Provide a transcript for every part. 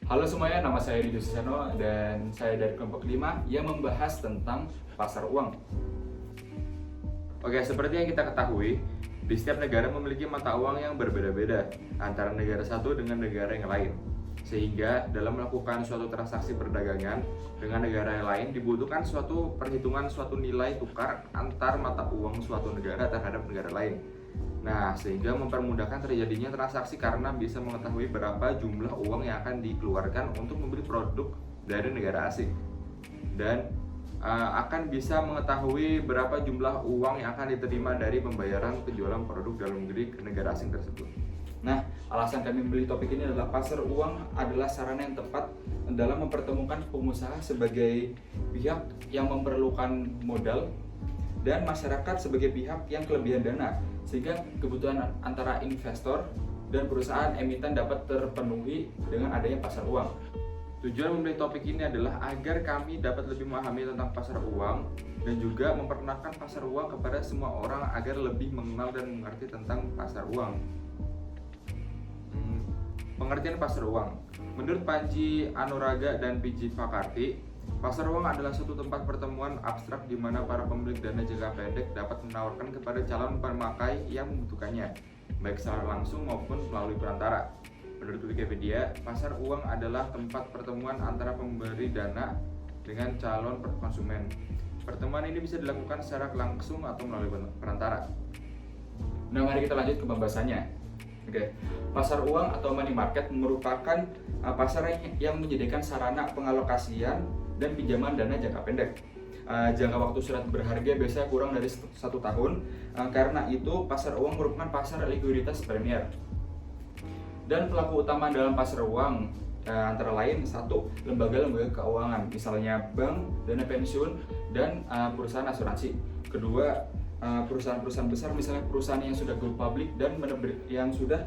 Halo semuanya, nama saya Ridho Susano dan saya dari kelompok 5 yang membahas tentang pasar uang. Oke, seperti yang kita ketahui, di setiap negara memiliki mata uang yang berbeda-beda antara negara satu dengan negara yang lain. Sehingga dalam melakukan suatu transaksi perdagangan dengan negara yang lain dibutuhkan suatu perhitungan suatu nilai tukar antar mata uang suatu negara terhadap negara lain. Nah, sehingga mempermudahkan terjadinya transaksi karena bisa mengetahui berapa jumlah uang yang akan dikeluarkan untuk membeli produk dari negara asing. Dan akan bisa mengetahui berapa jumlah uang yang akan diterima dari pembayaran penjualan produk dalam negeri ke negara asing tersebut. Nah, alasan kami membeli topik ini adalah pasar uang adalah sarana yang tepat dalam mempertemukan pengusaha sebagai pihak yang memerlukan modal dan masyarakat sebagai pihak yang kelebihan dana, sehingga kebutuhan antara investor dan perusahaan emiten dapat terpenuhi dengan adanya pasar uang. Tujuan memilih topik ini adalah agar kami dapat lebih memahami tentang pasar uang dan juga memperkenalkan pasar uang kepada semua orang agar lebih mengenal dan mengerti tentang pasar uang. Pengertian pasar uang. Menurut Panji Anuraga dan P.J. Fakarti, pasar uang adalah suatu tempat pertemuan abstrak di mana para pemilik dana jangka pendek dapat menawarkan kepada calon pemakai yang membutuhkannya, baik secara langsung maupun melalui perantara. Menurut Wikipedia, pasar uang adalah tempat pertemuan antara pemberi dana dengan calon konsumen. Pertemuan ini bisa dilakukan secara langsung atau melalui perantara. Nah, mari kita lanjut ke pembahasannya. Oke, pasar uang atau money market merupakan pasar yang menyediakan sarana pengalokasian dan pinjaman dana jangka pendek. Jangka waktu surat berharga biasanya kurang dari 1 tahun. Karena itu, pasar uang merupakan pasar likuiditas premier. Dan pelaku utama dalam pasar uang antara lain: 1. Lembaga-lembaga keuangan, misalnya bank, dana pensiun, dan perusahaan asuransi. Kedua, perusahaan-perusahaan besar, misalnya perusahaan yang sudah go public dan yang sudah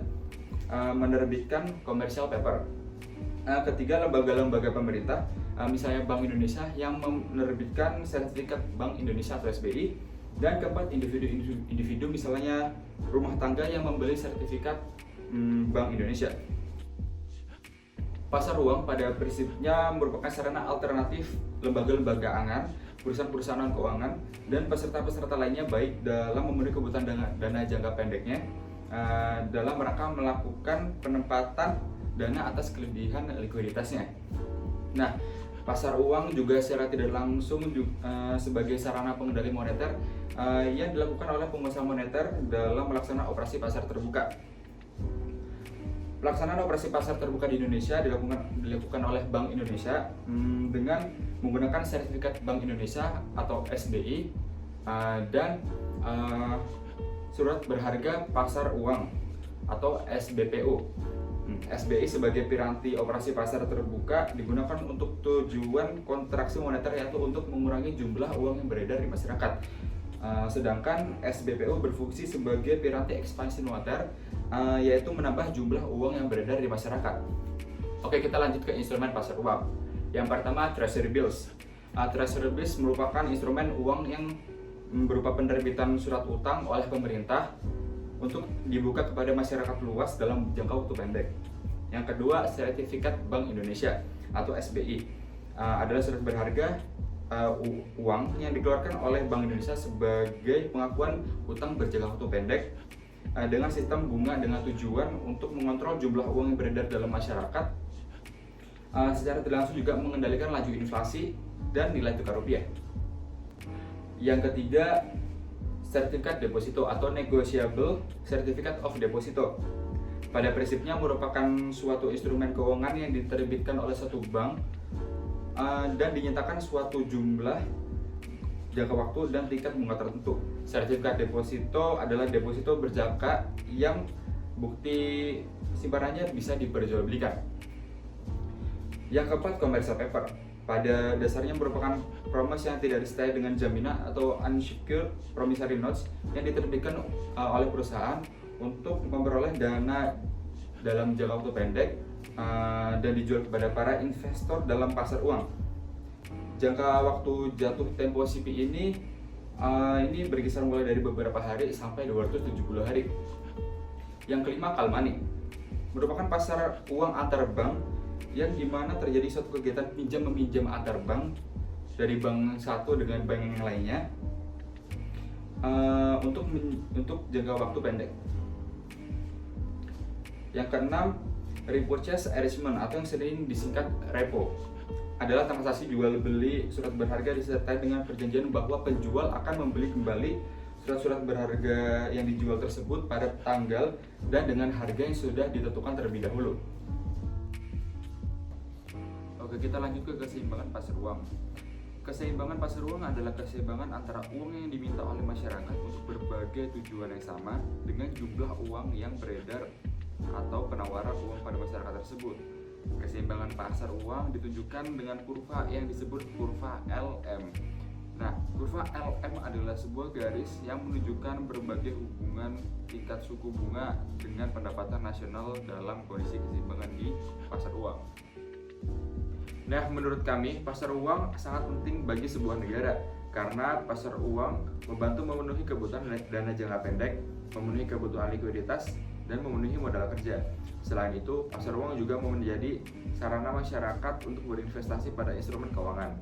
menerbitkan commercial paper. Ketiga, lembaga-lembaga pemerintah, misalnya Bank Indonesia yang menerbitkan sertifikat Bank Indonesia atau SBI. Dan keempat, individu, misalnya rumah tangga yang membeli sertifikat Bank Indonesia. Pasar uang pada prinsipnya merupakan sarana alternatif lembaga-lembaga keuangan, perusahaan-perusahaan keuangan, dan peserta-peserta lainnya baik dalam memenuhi kebutuhan dana jangka pendeknya dalam rangka melakukan penempatan dana atas kelebihan likuiditasnya. Nah, pasar uang juga secara tidak langsung sebagai sarana pengendali moneter yang dilakukan oleh pengusaha moneter dalam melaksanakan operasi pasar terbuka. Pelaksanaan operasi pasar terbuka di Indonesia dilakukan oleh Bank Indonesia dengan menggunakan sertifikat Bank Indonesia atau SBI dan surat berharga pasar uang atau SBPU. SBI sebagai piranti operasi pasar terbuka digunakan untuk tujuan kontraksi moneter, yaitu untuk mengurangi jumlah uang yang beredar di masyarakat. Sedangkan SBPU berfungsi sebagai piranti ekspansi moneter, yaitu menambah jumlah uang yang beredar di masyarakat. Oke, kita lanjut ke instrumen pasar uang. Yang pertama, Treasury Bills. Treasury Bills merupakan instrumen uang yang berupa penerbitan surat utang oleh pemerintah untuk dibuka kepada masyarakat luas dalam jangka waktu pendek. Yang kedua, sertifikat Bank Indonesia atau SBI adalah surat berharga uang yang dikeluarkan oleh Bank Indonesia sebagai pengakuan utang berjangka waktu pendek dengan sistem bunga dengan tujuan untuk mengontrol jumlah uang yang beredar dalam masyarakat, secara tidak langsung juga mengendalikan laju inflasi dan nilai tukar rupiah. Yang ketiga, sertifikat deposito atau negotiable certificate of deposito. Pada prinsipnya merupakan suatu instrumen keuangan yang diterbitkan oleh satu bank dan dinyatakan suatu jumlah, jangka waktu, dan tingkat bunga tertentu. Sertifikat deposito adalah deposito berjangka yang bukti simpanannya bisa diperjualbelikan. Yang keempat, commercial paper. Pada dasarnya merupakan promise yang tidak disertai dengan jaminan atau unsecured promissory notes yang diterbitkan oleh perusahaan untuk memperoleh dana dalam jangka waktu pendek dan dijual kepada para investor dalam pasar uang. Jangka waktu jatuh tempo CP ini berkisar mulai dari beberapa hari sampai 270 hari. Yang kelima, call money. Merupakan pasar uang antar bank yang dimana terjadi suatu kegiatan pinjam meminjam antar bank dari bank satu dengan bank yang lainnya untuk jangka waktu pendek. Yang keenam, repurchase arrangement atau yang sering disingkat repo adalah transaksi jual beli surat berharga disertai dengan perjanjian bahwa penjual akan membeli kembali surat-surat berharga yang dijual tersebut pada tanggal dan dengan harga yang sudah ditentukan terlebih dahulu. Oke, kita lanjut ke keseimbangan pasar uang. Keseimbangan pasar uang adalah keseimbangan antara uang yang diminta oleh masyarakat untuk berbagai tujuan yang sama dengan jumlah uang yang beredar atau penawaran uang pada masyarakat tersebut. Keseimbangan pasar uang ditunjukkan dengan kurva yang disebut kurva LM. Nah, kurva LM adalah sebuah garis yang menunjukkan berbagai hubungan tingkat suku bunga dengan pendapatan nasional dalam kondisi keseimbangan di pasar uang. Nah, menurut kami, pasar uang sangat penting bagi sebuah negara karena pasar uang membantu memenuhi kebutuhan dana jangka pendek, memenuhi kebutuhan likuiditas, dan memenuhi modal kerja. Selain itu, pasar uang juga menjadi sarana masyarakat untuk berinvestasi pada instrumen keuangan.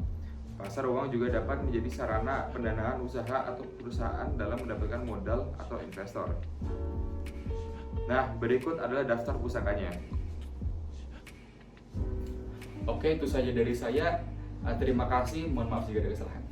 Pasar uang juga dapat menjadi sarana pendanaan usaha atau perusahaan dalam mendapatkan modal atau investor. Nah, berikut adalah daftar pusakanya. Oke, itu saja dari saya. Terima kasih, mohon maaf jika ada kesalahan.